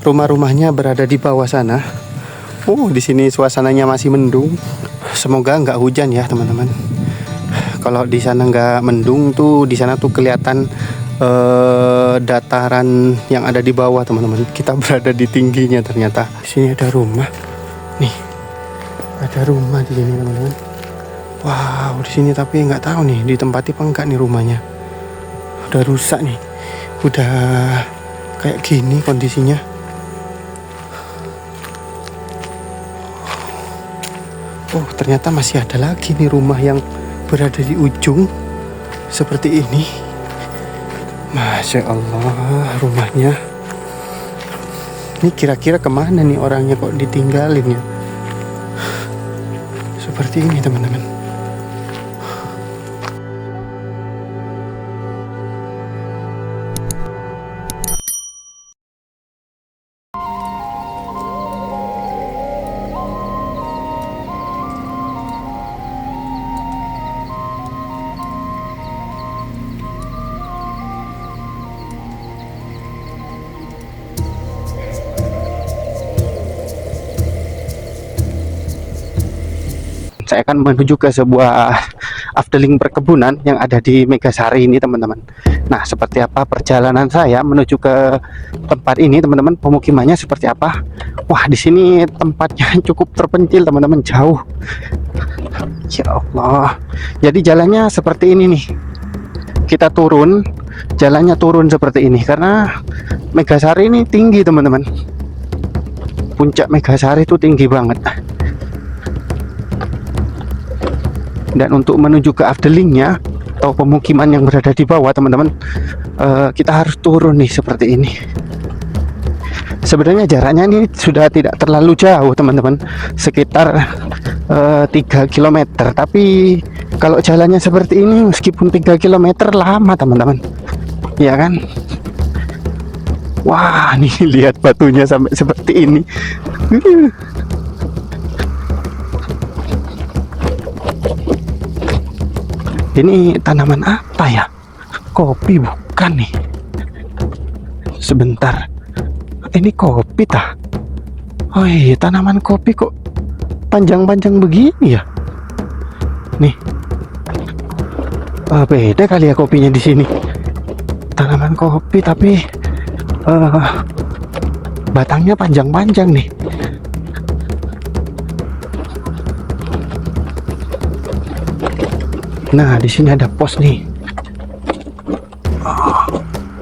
rumah-rumahnya berada di bawah sana. Oh, di sini suasananya masih mendung. Semoga nggak hujan ya teman-teman. Kalau di sana nggak mendung tuh, di sana tuh kelihatan dataran yang ada di bawah teman-teman. Kita berada di tingginya ternyata. Di sini ada rumah. Nih, ada rumah di sini teman-teman. Wow, di sini tapi nggak tahu nih ditempati apa enggak nih rumahnya. Udah rusak nih. Udah kayak gini kondisinya. Oh, ternyata masih ada lagi nih rumah yang berada di ujung seperti ini. Masya Allah, rumahnya. Ini kira-kira kemana nih orangnya kok ditinggalin ya? Seperti ini teman-teman. Saya akan menuju ke sebuah afdeling perkebunan yang ada di Megasari ini teman-teman. Nah, seperti apa perjalanan saya menuju ke tempat ini teman-teman, pemukimannya seperti apa? Wah, di sini tempatnya cukup terpencil teman-teman, jauh. Ya Allah. Jadi jalannya seperti ini nih. Kita turun, jalannya turun seperti ini karena Megasari ini tinggi teman-teman. Puncak Megasari itu tinggi banget. Dan untuk menuju ke afdelingnya atau pemukiman yang berada di bawah teman-teman, kita harus turun nih seperti ini. Sebenarnya jaraknya ini sudah tidak terlalu jauh teman-teman, sekitar 3 km. Tapi kalau jalannya seperti ini meskipun 3 km lama teman-teman, ya kan? Wah, nih lihat batunya sampai seperti ini. Ini tanaman apa ya? Kopi bukan nih? Sebentar. Ini kopi tah? Oh iya, tanaman kopi kok panjang-panjang begini ya? Nih. Beda kali ya kopinya di sini. Tanaman kopi tapi batangnya panjang-panjang nih. Nah, di sini ada pos nih.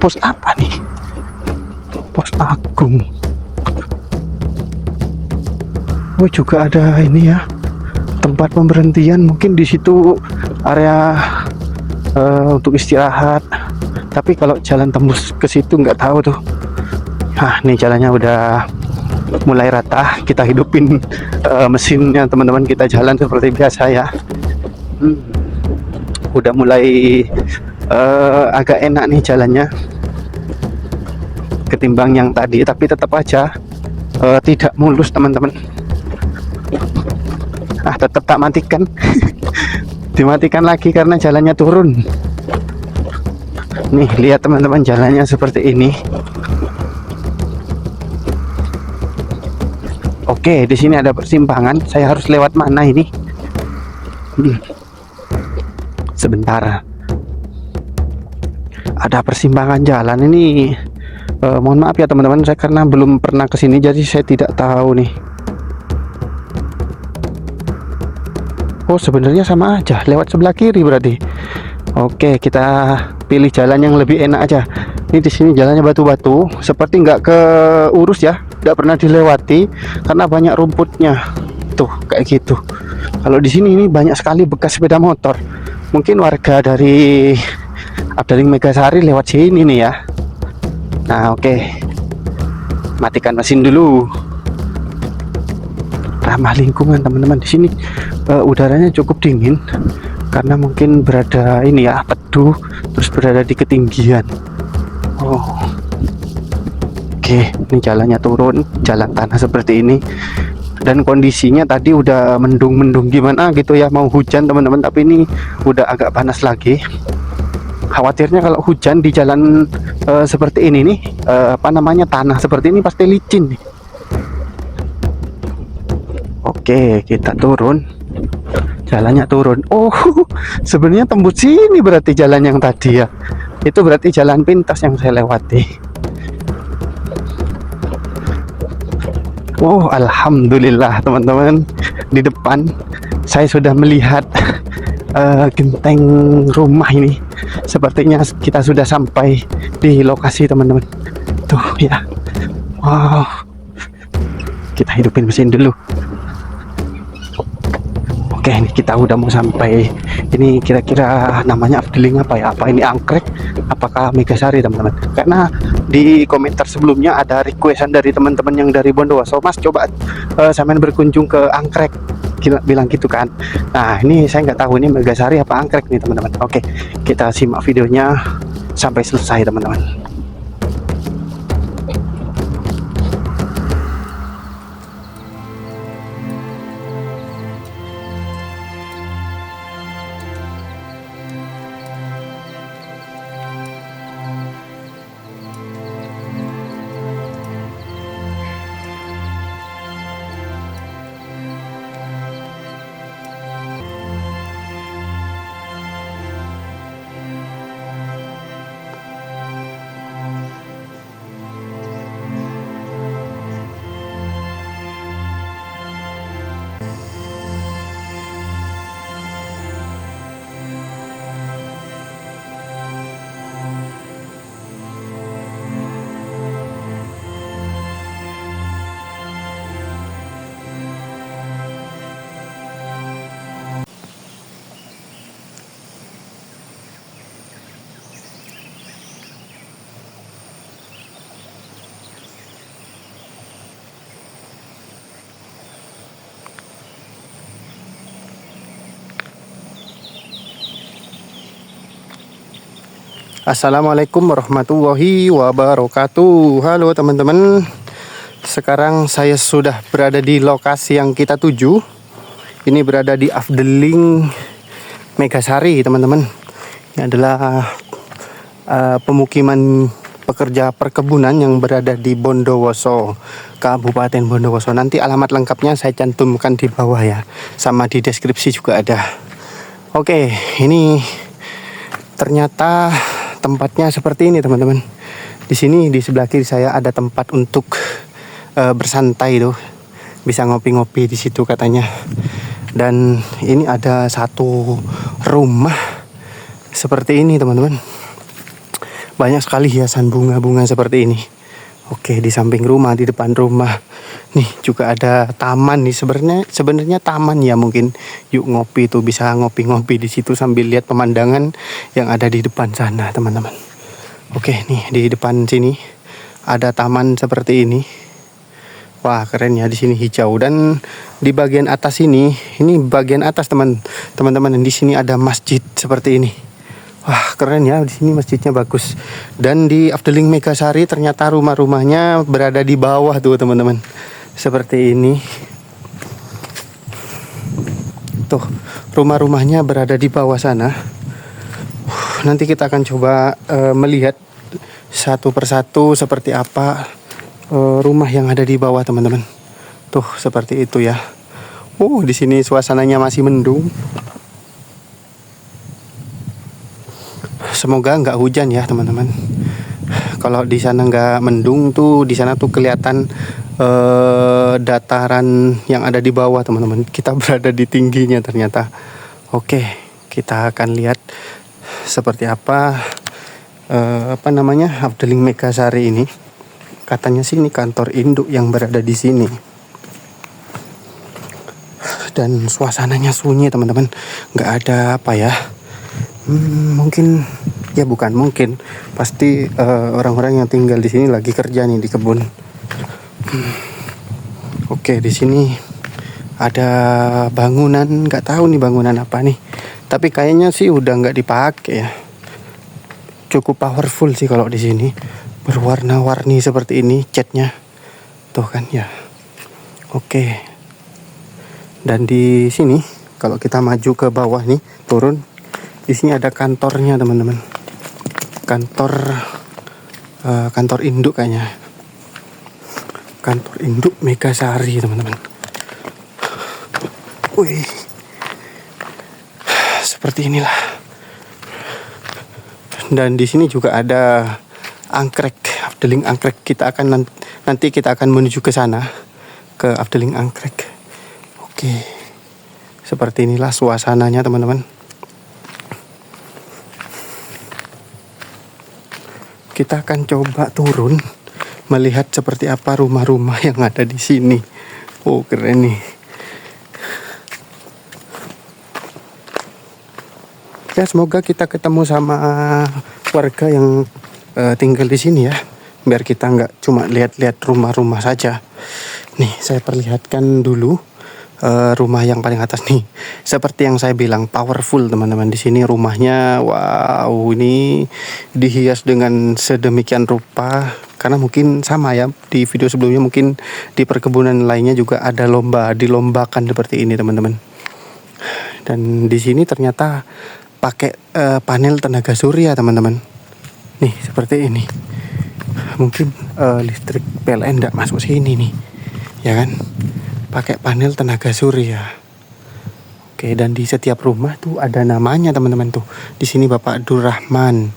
Pos apa nih? Pos Agung. Oh, juga ada ini ya, tempat pemberhentian. Mungkin di situ area untuk istirahat. Tapi kalau jalan tembus ke situ nggak tahu tuh. Nah, nih jalannya udah mulai rata. Kita hidupin mesinnya teman-teman. Kita jalan seperti biasa ya. Udah mulai agak enak nih jalannya ketimbang yang tadi, tapi tetap aja tidak mulus teman-teman. Tetap tak matikan. Dimatikan lagi karena jalannya turun. Nih lihat teman-teman, jalannya seperti ini. Oke, di sini ada persimpangan. Saya harus lewat mana ini? Sebentar, ada persimpangan jalan ini. Mohon maaf ya teman-teman, saya karena belum pernah kesini jadi saya tidak tahu nih. Oh, sebenarnya sama aja, lewat sebelah kiri berarti. Oke, kita pilih jalan yang lebih enak aja. Ini di sini jalannya batu-batu, seperti nggak keurus ya, nggak pernah dilewati karena banyak rumputnya. Tuh kayak gitu. Kalau di sini ini banyak sekali bekas sepeda motor. Mungkin warga dari Afdeling Megasari lewat sini nih ya. Nah, oke. Matikan mesin dulu. Ramah lingkungan teman-teman. Di sini udaranya cukup dingin karena mungkin berada ini ya, teduh, terus berada di ketinggian. Oh. Oke, ini jalannya turun, jalan tanah seperti ini. Dan kondisinya tadi udah mendung-mendung gimana gitu ya, mau hujan teman-teman, tapi ini udah agak panas lagi. Khawatirnya kalau hujan di jalan seperti ini nih, apa namanya, tanah seperti ini pasti licin nih. Oke, kita turun. Jalannya turun. Oh, sebenarnya tembus sini berarti jalan yang tadi ya. Itu berarti jalan pintas yang saya lewati. Oh, alhamdulillah teman-teman. Di depan saya sudah melihat genteng rumah ini. Sepertinya kita sudah sampai di lokasi teman-teman. Tuh ya. Wow. Kita hidupin mesin dulu. Oke, ini kita udah mau sampai. Ini kira-kira namanya Afdeling apa ya? Apa ini angkrek? Apakah Megasari teman-teman? Karena di komentar sebelumnya ada requestan dari teman-teman yang dari Bondowoso, Mas coba sampean berkunjung ke angkrek, bilang gitu kan. Nah ini saya nggak tahu ini Megasari apa angkrek nih teman-teman. Oke, kita simak videonya sampai selesai teman-teman. Assalamualaikum warahmatullahi wabarakatuh. Halo teman-teman. Sekarang saya sudah berada di lokasi yang kita tuju. Ini berada di Afdeling Megasari teman-teman. Ini adalah pemukiman pekerja perkebunan yang berada di Bondowoso, Kabupaten Bondowoso. Nanti alamat lengkapnya saya cantumkan di bawah ya. Sama di deskripsi juga ada. Oke, ini ternyata tempatnya seperti ini teman-teman. Di sini di sebelah kiri saya ada tempat untuk bersantai tuh. Bisa ngopi-ngopi di situ katanya. Dan ini ada satu rumah seperti ini teman-teman. Banyak sekali hiasan bunga-bunga seperti ini. Oke, di samping rumah, di depan rumah. Nih juga ada taman nih, sebenarnya taman ya mungkin. Yuk ngopi tuh, bisa ngopi-ngopi di situ sambil lihat pemandangan yang ada di depan sana, teman-teman. Oke, nih di depan sini ada taman seperti ini. Wah, keren ya, di sini hijau dan di bagian atas ini bagian atas teman-teman di sini ada masjid seperti ini. Wah, keren ya, di sini masjidnya bagus. Dan di Afdeling Megasari ternyata rumah-rumahnya berada di bawah tuh, teman-teman. Seperti ini. Tuh, rumah-rumahnya berada di bawah sana. Nanti kita akan coba melihat satu persatu seperti apa rumah yang ada di bawah, teman-teman. Tuh, seperti itu ya. Di sini suasananya masih mendung. Semoga nggak hujan ya teman-teman. Kalau di sana nggak mendung tuh, di sana tuh kelihatan dataran yang ada di bawah teman-teman. Kita berada di tingginya ternyata. Oke, kita akan lihat seperti apa Afdeling Megasari ini. Katanya sih ini kantor induk yang berada di sini. Dan suasananya sunyi teman-teman. Nggak ada apa ya. Mungkin ya, bukan mungkin, pasti orang-orang yang tinggal di sini lagi kerja nih di kebun. Oke, di sini ada bangunan, nggak tahu nih bangunan apa nih, tapi kayaknya sih udah nggak dipakai ya. Cukup powerful sih kalau di sini, berwarna-warni seperti ini catnya, tuh kan ya. Oke, dan di sini kalau kita maju ke bawah nih, turun. Di sini ada kantornya teman-teman. kantor kantor induk kayaknya, kantor induk Megasari teman-teman. Wih, seperti inilah. Dan di sini juga ada angkrek, Afdeling angkrek. Nanti kita akan menuju ke sana, ke Afdeling angkrek. Oke, seperti inilah suasananya teman-teman. Kita akan coba turun melihat seperti apa rumah-rumah yang ada di sini. Oh, keren nih. Ya, semoga kita ketemu sama warga yang tinggal di sini ya, biar kita nggak cuma lihat-lihat rumah-rumah saja. Nih, saya perlihatkan dulu rumah yang paling atas nih. Seperti yang saya bilang, powerful teman-teman. Di sini rumahnya, wow, ini dihias dengan sedemikian rupa. Karena mungkin sama ya, di video sebelumnya mungkin di perkebunan lainnya juga ada dilombakan seperti ini teman-teman. Dan di sini ternyata pakai panel tenaga surya teman-teman. Nih, seperti ini. Mungkin listrik PLN nggak masuk sini nih, ya kan? Pakai panel tenaga surya. Oke, dan di setiap rumah tuh ada namanya teman-teman tuh. Di sini Bapak Abdurrahman,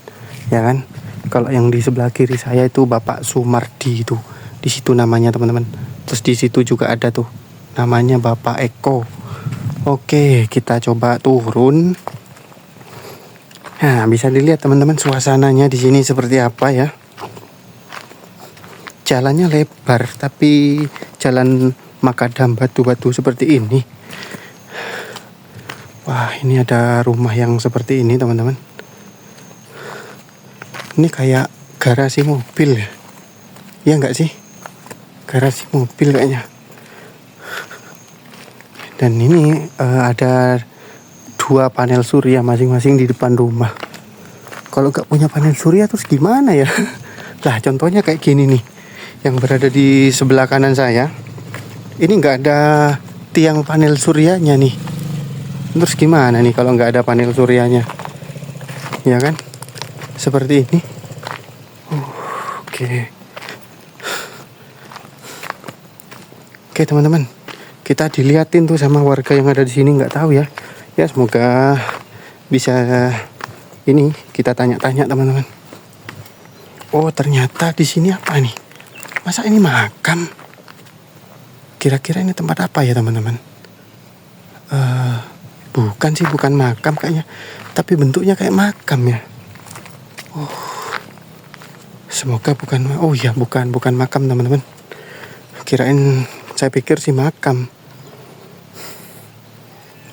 ya kan? Kalau yang di sebelah kiri saya itu Bapak Sumardi itu. Di situ namanya teman-teman. Terus di situ juga ada tuh namanya Bapak Eko. Oke, kita coba turun. Nah, bisa dilihat teman-teman suasananya di sini seperti apa ya. Jalannya lebar, tapi jalan makadam batu-batu seperti ini. Wah, ini ada rumah yang seperti ini teman-teman. Ini kayak garasi mobil ya. Iya nggak sih? Garasi mobil kayaknya. Dan ini ada 2 panel surya masing-masing di depan rumah. Kalau nggak punya panel surya terus gimana ya? Lah, contohnya kayak gini nih, yang berada di sebelah kanan saya. Ini nggak ada tiang panel suryanya nih. Terus gimana nih kalau nggak ada panel suryanya? Ya kan? Seperti ini. Oke. Oke teman-teman, kita diliatin tuh sama warga yang ada di sini, nggak tahu ya. Ya, semoga bisa ini kita tanya-tanya teman-teman. Oh, ternyata di sini apa nih? Masa ini makam? Kira-kira ini tempat apa ya teman-teman? Bukan sih, bukan makam kayaknya, tapi bentuknya kayak makam ya. Oh, semoga bukan. Oh ya, bukan makam teman-teman. Saya pikir sih makam.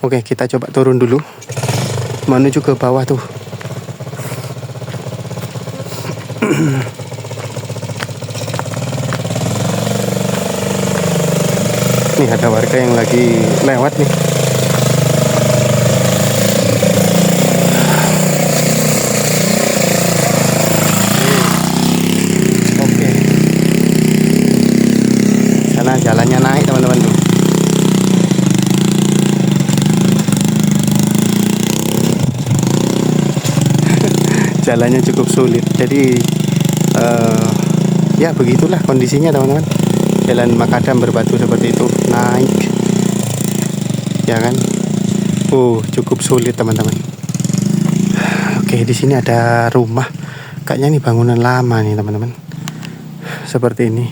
Oke, kita coba turun dulu menuju ke bawah tuh. Nih ada warga yang lagi lewat nih. Oke. Sana jalannya naik teman-teman tuh. Jalannya cukup sulit. Jadi ya begitulah kondisinya teman-teman. Jalan makadam berbatu seperti itu, naik, ya kan? Cukup sulit teman-teman. Oke, di sini ada rumah. Kayaknya ini bangunan lama nih teman-teman. Seperti ini.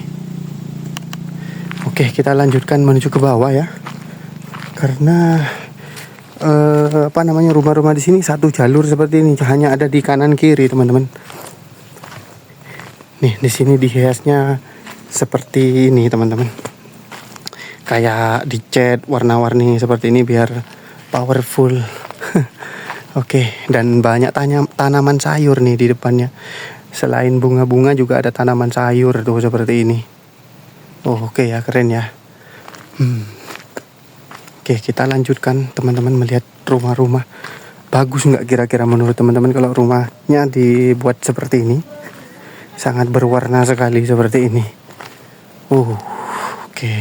Oke, kita lanjutkan menuju ke bawah ya. Karena rumah-rumah di sini satu jalur seperti ini, hanya ada di kanan kiri teman-teman. Nih, di sini dihiasnya seperti ini teman-teman. Kayak dicat warna-warni seperti ini biar powerful. Oke, dan banyak tanaman sayur nih di depannya. Selain bunga-bunga juga ada tanaman sayur tuh seperti ini. Oke ya, keren ya. Oke, kita lanjutkan teman-teman melihat rumah-rumah. Bagus nggak kira-kira menurut teman-teman kalau rumahnya dibuat seperti ini? Sangat berwarna sekali seperti ini. Oke.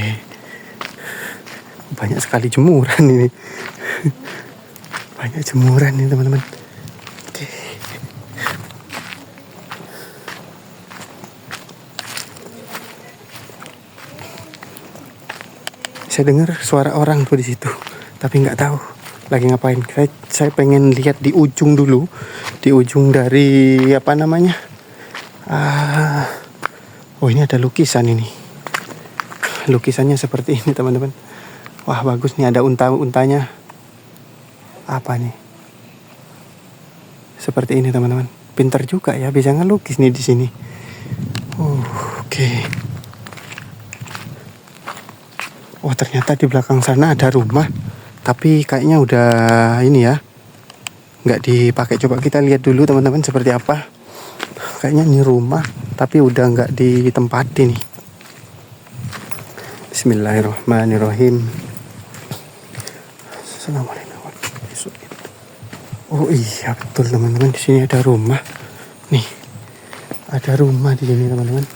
Banyak sekali jemuran ini. Banyak jemuran nih teman-teman. Oke. Saya dengar suara orang tuh di situ, tapi nggak tahu lagi ngapain. Saya pengen lihat di ujung dulu, di ujung dari apa namanya. Oh ini ada lukisan ini. Lukisannya seperti ini teman-teman. Wah bagus nih, ada untanya. Apa nih? Seperti ini teman-teman. Pintar juga ya, bisa ngelukis nih di sini. Oke. Oh ternyata di belakang sana ada rumah, tapi kayaknya udah ini ya, nggak dipakai. Coba kita lihat dulu teman-teman seperti apa. Kayaknya ini rumah, tapi udah nggak ditempati nih. Bismillahirrahmanirrahim. Assalamualaikum. Oh iya betul teman-teman, di sini ada rumah. Nih, ada rumah di sini teman-teman.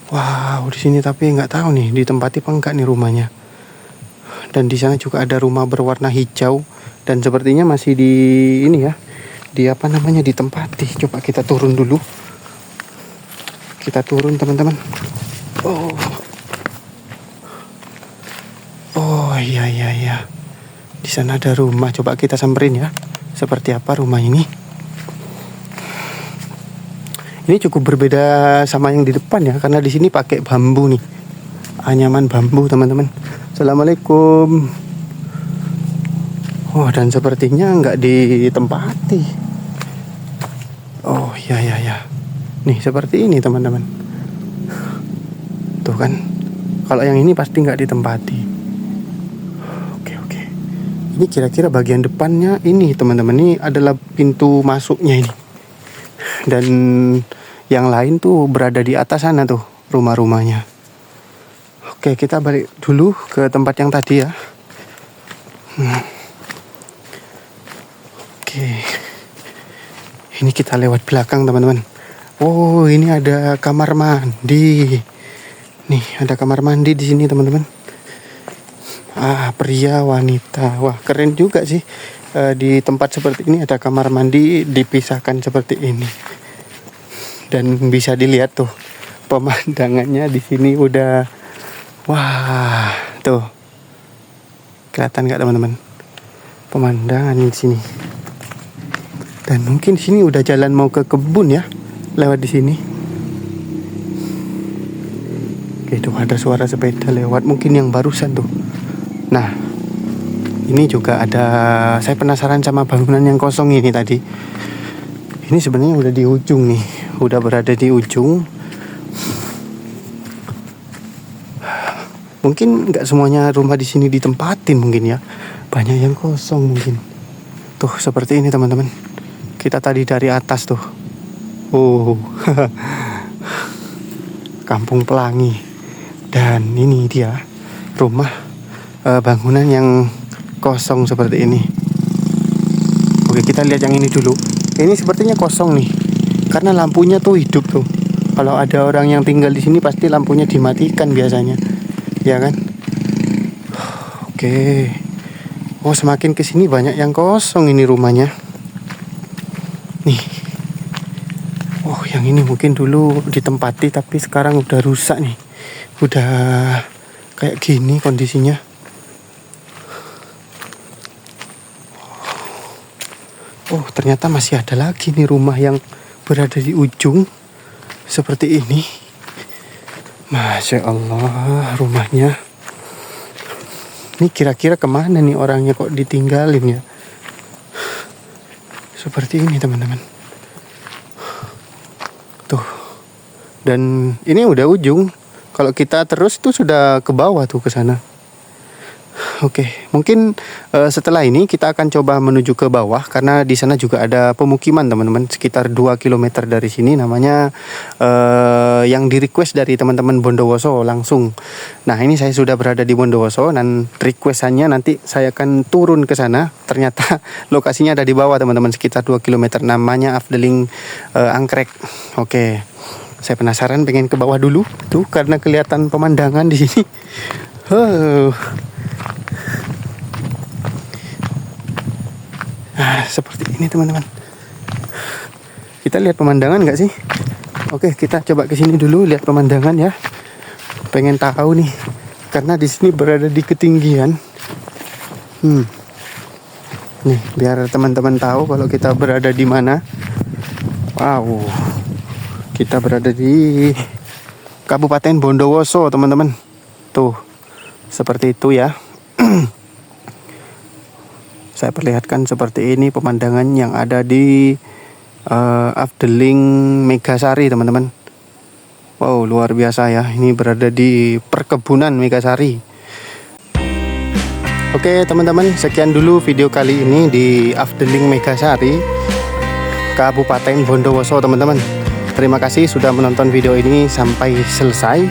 Wow, di sini tapi nggak tahu nih ditempati apa enggak nih rumahnya. Dan di sana juga ada rumah berwarna hijau dan sepertinya masih di ini ya, di apa namanya, ditempati. Coba kita turun dulu. Kita turun teman-teman. Oh iya. Di sana ada rumah. Coba kita samperin ya. Seperti apa rumah ini? Ini cukup berbeda sama yang di depan ya, karena di sini pakai bambu nih, anyaman bambu teman-teman. Assalamualaikum. Oh dan sepertinya nggak ditempati. Oh iya. Nih seperti ini teman-teman. Tuh kan, kalau yang ini pasti nggak ditempati. Oke. Ini kira-kira bagian depannya ini teman-teman, ini adalah pintu masuknya ini. Dan yang lain tuh berada di atas sana tuh rumah-rumahnya. Oke, kita balik dulu ke tempat yang tadi ya. Oke. Ini kita lewat belakang teman-teman. Oh, ini ada kamar mandi. Nih, ada kamar mandi di sini teman-teman. Pria wanita. Wah, keren juga sih. Di tempat seperti ini ada kamar mandi dipisahkan seperti ini. Dan bisa dilihat tuh pemandangannya di sini udah, wah tuh kelihatan nggak teman-teman pemandangan di sini. Dan mungkin di sini udah jalan mau ke kebun ya, lewat di sini. Oke, tuh ada suara sepeda lewat, mungkin yang barusan tuh. Nah ini juga ada, saya penasaran sama bangunan yang kosong ini tadi. Ini sebenarnya udah di ujung nih, udah berada di ujung. Mungkin nggak semuanya rumah di sini ditempatin mungkin ya, banyak yang kosong mungkin. Tuh seperti ini teman-teman. Kita tadi dari atas tuh. Kampung Pelangi. Dan ini dia rumah, bangunan yang kosong seperti ini. Oke, kita lihat yang ini dulu. Ini sepertinya kosong nih, karena lampunya tuh hidup tuh. Kalau ada orang yang tinggal di sini pasti lampunya dimatikan biasanya, ya kan? Oke. Oh, semakin kesini banyak yang kosong ini rumahnya. Nih. Oh, yang ini mungkin dulu ditempati tapi sekarang udah rusak nih. Udah kayak gini kondisinya. Oh ternyata masih ada lagi nih rumah yang berada di ujung seperti ini. Masya Allah rumahnya. Ini kira-kira kemana nih orangnya kok ditinggalin ya? Seperti ini teman-teman. Tuh. Dan ini udah ujung. Kalau kita terus tuh sudah ke bawah tuh ke sana. Oke, mungkin setelah ini kita akan coba menuju ke bawah, karena di sana juga ada pemukiman teman-teman, sekitar 2 km dari sini, namanya yang di request dari teman-teman Bondowoso langsung. Nah ini saya sudah berada di Bondowoso dan requestannya nanti saya akan turun ke sana. Ternyata lokasinya ada di bawah teman-teman, sekitar 2 km, namanya Afdeling Angkrek. Oke, saya penasaran, pengen ke bawah dulu tuh karena kelihatan pemandangan di sini. Seperti ini teman-teman. Kita lihat pemandangan nggak sih? Oke, kita coba ke sini dulu lihat pemandangan ya. Pengen tahu nih karena di sini berada di ketinggian. Nih, biar teman-teman tahu kalau kita berada di mana. Wow, kita berada di Kabupaten Bondowoso, teman-teman. Tuh, seperti itu ya. Saya perlihatkan seperti ini pemandangan yang ada di Afdeling Megasari, teman-teman. Wow, luar biasa ya. Ini berada di perkebunan Megasari. Oke, teman-teman, sekian dulu video kali ini di Afdeling Megasari, Kabupaten Bondowoso, teman-teman. Terima kasih sudah menonton video ini sampai selesai.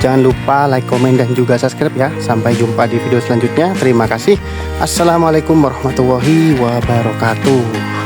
Jangan lupa like, komen, dan juga subscribe ya. Sampai jumpa di video selanjutnya. Terima kasih. Assalamualaikum warahmatullahi wabarakatuh.